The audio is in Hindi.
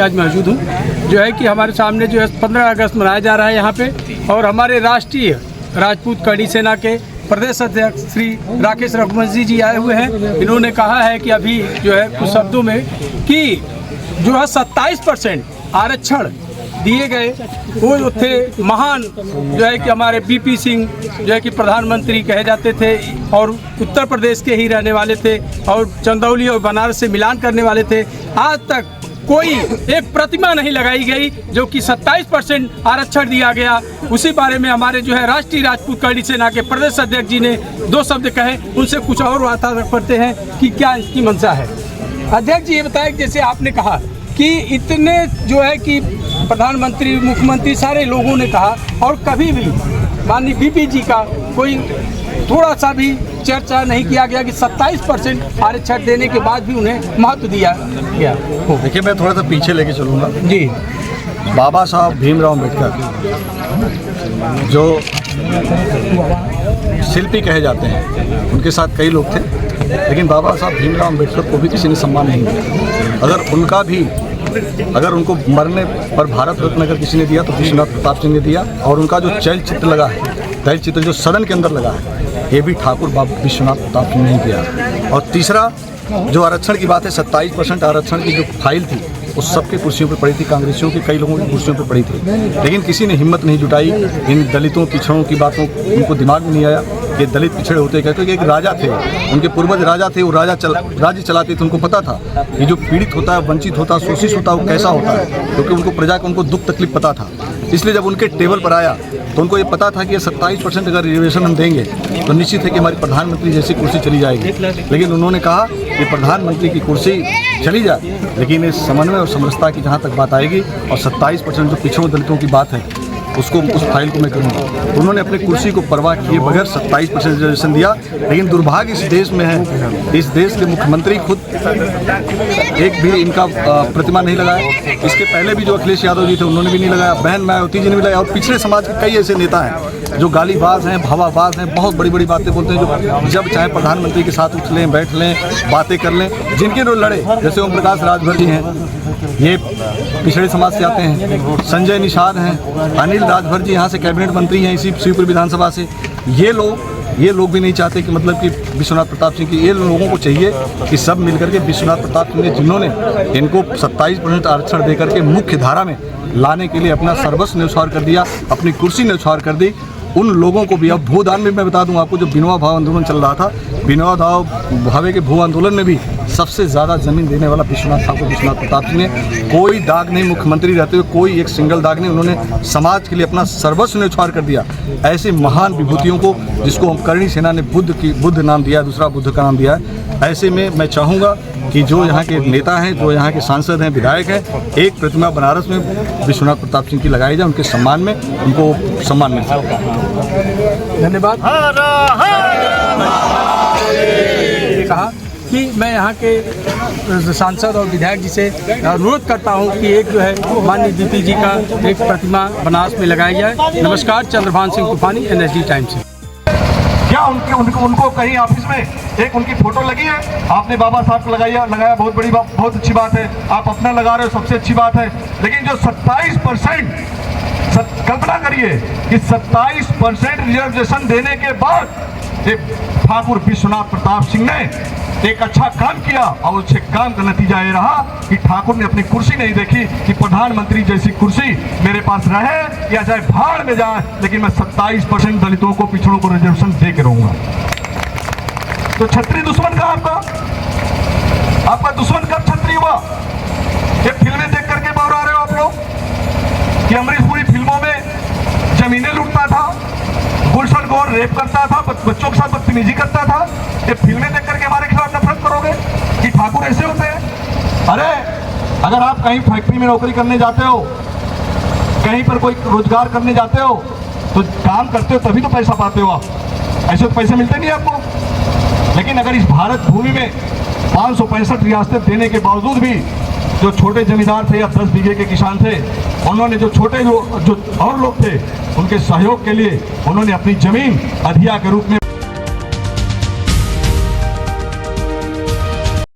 आज मौजूद हूँ। जो है कि हमारे सामने जो है 15 अगस्त मनाया जा रहा है यहाँ पे, और हमारे राष्ट्रीय राजपूत कड़ी सेना के प्रदेश अध्यक्ष श्री राकेश रघुवंशी जी आए हुए हैं। इन्होंने कहा है कि अभी जो है कुछ शब्दों में कि जो है 27% आरक्षण दिए गए, वो थे महान जो है कि हमारे बीपी सिंह जो है कि प्रधानमंत्री कहे जाते थे और उत्तर प्रदेश के ही रहने वाले थे और चंदौली और बनारस से मिलान करने वाले थे। आज तक कोई एक प्रतिमा नहीं लगाई गई जो कि 27% आरक्षण दिया गया। उसी बारे में हमारे जो है राष्ट्रीय राजपूत कड़ी सेना के प्रदेश अध्यक्ष जी ने 2 शब्द कहे, उनसे कुछ और वार्ता करते हैं कि क्या इसकी मंशा है। अध्यक्ष जी ये बताएं, जैसे आपने कहा कि इतने जो है कि प्रधानमंत्री मुख्यमंत्री सारे लोगों ने कहा और कभी भी माननीय बीपी जी का कोई थोड़ा सा भी चर्चा नहीं किया गया कि 27% आरक्षण देने के बाद भी उन्हें महत्व दिया गया। देखिए, मैं थोड़ा सा पीछे लेके चलूँगा जी। बाबा साहब भीमराव अम्बेडकर जो शिल्पी कहे जाते हैं, उनके साथ कई लोग थे, लेकिन बाबा साहब भीमराव अम्बेडकर को भी किसी ने सम्मान नहीं दिया। अगर उनको मरने पर भारत रत्न अगर किसी ने दिया तो विश्वनाथ प्रताप सिंह ने दिया, और उनका जो तैलचित्र लगा है, तैलचित्र जो सदन के अंदर लगा है, ये भी ठाकुर बाबा विश्वनाथ प्रताप सिंह ने किया। और तीसरा जो आरक्षण की बात है, 27% आरक्षण की जो फाइल थी वो सबके कुर्सियों पर पड़ी थी, कांग्रेसियों की कई लोगों की कुर्सियों पर पड़ी थी, लेकिन किसी ने हिम्मत नहीं जुटाई इन दलितों पिछड़ों की बातों, उनको दिमाग में नहीं आया कि दलित पिछड़े होते क्या, क्योंकि एक राजा थे, उनके पूर्वज राजा थे, वो राज्य चलाते थे, उनको पता था कि जो पीड़ित होता है, वंचित होता है, शोषित होता है, वो कैसा होता है, क्योंकि उनको प्रजा को उनको दुख तकलीफ पता था। इसलिए जब उनके टेबल पर आया तो उनको ये पता था कि ये 27% अगर रिजर्वेशन हम देंगे तो निश्चित है कि हमारी प्रधानमंत्री जैसी कुर्सी चली जाएगी। लेकिन उन्होंने कहा कि प्रधानमंत्री की कुर्सी चली जाए, लेकिन इस समन्वय और समरसता की जहाँ तक बात आएगी और 27% जो पिछड़ों दलितों की बात है उसको, उस फाइल को मैं करूँगा। तो उन्होंने अपनी कुर्सी को परवाह किए बगैर 27% रिजर्वेशन दिया। लेकिन दुर्भाग्य इस देश में है, इस देश के मुख्यमंत्री खुद एक भी इनका प्रतिमा नहीं लगाया। इसके पहले भी जो अखिलेश यादव जी थे उन्होंने भी नहीं लगाया, बहन मायावती जी ने भी लगाया, और पिछड़े समाज के कई ऐसे नेता हैं जो गालीबाज हैं, भवाबाज हैं, बहुत बड़ी बड़ी बातें बोलते हैं, जो जब चाहे प्रधानमंत्री के साथ उठ लें, बैठ लें, बातें कर लें। जिनके जो लड़े, जैसे ओम प्रकाश राजभर जी हैं, ये पिछड़े समाज से आते हैं, संजय निषाद हैं, अनिल राजभर जी यहाँ से कैबिनेट मंत्री हैं इसी शिवपुरी विधानसभा से। ये लोग भी नहीं चाहते कि मतलब कि विश्वनाथ प्रताप सिंह की, ये लोगों को चाहिए कि सब मिलकर के विश्वनाथ प्रताप सिंह ने, जिन्होंने इनको 27% आरक्षण देकर के मुख्य धारा में लाने के लिए अपना सर्वस्व न्यौछावर कर दिया, अपनी कुर्सी न्यौछावर कर दी, उन लोगों को भी। अब भूदान में मैं बता दूं आपको, जो विनोबा भावे आंदोलन चल रहा था, विनोबा भावे के भू आंदोलन में भी सबसे ज़्यादा ज़मीन देने वाला विश्वनाथ प्रताप सिंह ने। कोई दाग नहीं, मुख्यमंत्री रहते हुए कोई एक सिंगल दाग नहीं, उन्होंने समाज के लिए अपना सर्वस्व न्यौछावर कर दिया। ऐसे महान विभूतियों को, जिसको हम करणी सेना ने बुद्ध नाम दिया, दूसरा बुद्ध का नाम दिया है, ऐसे में मैं चाहूँगा कि जो यहाँ के नेता हैं, जो यहाँ के सांसद हैं, विधायक हैं, एक प्रतिमा बनारस में विश्वनाथ प्रताप सिंह की लगाई जाए, उनके सम्मान में, उनको सम्मान मिल सके। धन्यवाद। कहा कि मैं यहाँ के सांसद और विधायक जी से अनुरोध करता हूँ कि एक जो है माननीय बीपी जी का एक प्रतिमा बनारस में लगाई जाए। नमस्कार, चंद्रभान सिंह तूफानी, NSD टाइम्स से। क्या उनको कहीं ऑफिस में एक उनकी फोटो लगी है? आपने बाबा साहब को लगाया, बहुत बड़ी बात, बहुत अच्छी बात है। आप अपना लगा रहे हो, सबसे अच्छी बात है। लेकिन जो 27%, कल्पना करिए कि 27% रिजर्वेशन देने के बाद ठाकुर विश्वनाथ प्रताप सिंह ने एक अच्छा काम किया, और उस काम का नतीजा ये रहा कि ठाकुर ने अपनी कुर्सी नहीं देखी कि प्रधानमंत्री जैसी कुर्सी मेरे पास रहे या चाहे भाड़ में जाए, लेकिन मैं 27% दलितों को, पिछड़ों को रिजर्वेशन दे के रहूंगा। तो छत्री दुश्मन का आपका दुश्मन कब छत्री हुआ? ये फिल्में देख करके बौरा रहे हो आप लोग कि अमरीश पुरी फिल्मों में जमीनें लूटता था, गुलशन गौर रेप करता था, बच्चों के साथ बदतमीजी करता था। ये फिल्में देख करके हमारे खिलाफ नफरत करोगे कि ठाकुर ऐसे होते हैं? अरे अगर आप कहीं फैक्ट्री में नौकरी करने जाते हो, कहीं पर कोई रोजगार करने जाते हो, तो काम करते हो तभी तो पैसा पाते हो आप, ऐसे तो पैसे मिलते नहीं आपको। लेकिन अगर इस भारत भूमि में 565 रियासतें देने के बावजूद भी जो छोटे जमींदार थे या 10 बीघे के किसान थे, उन्होंने जो छोटे जो और लोग थे, उनके सहयोग के लिए उन्होंने अपनी जमीन अधिया के रूप में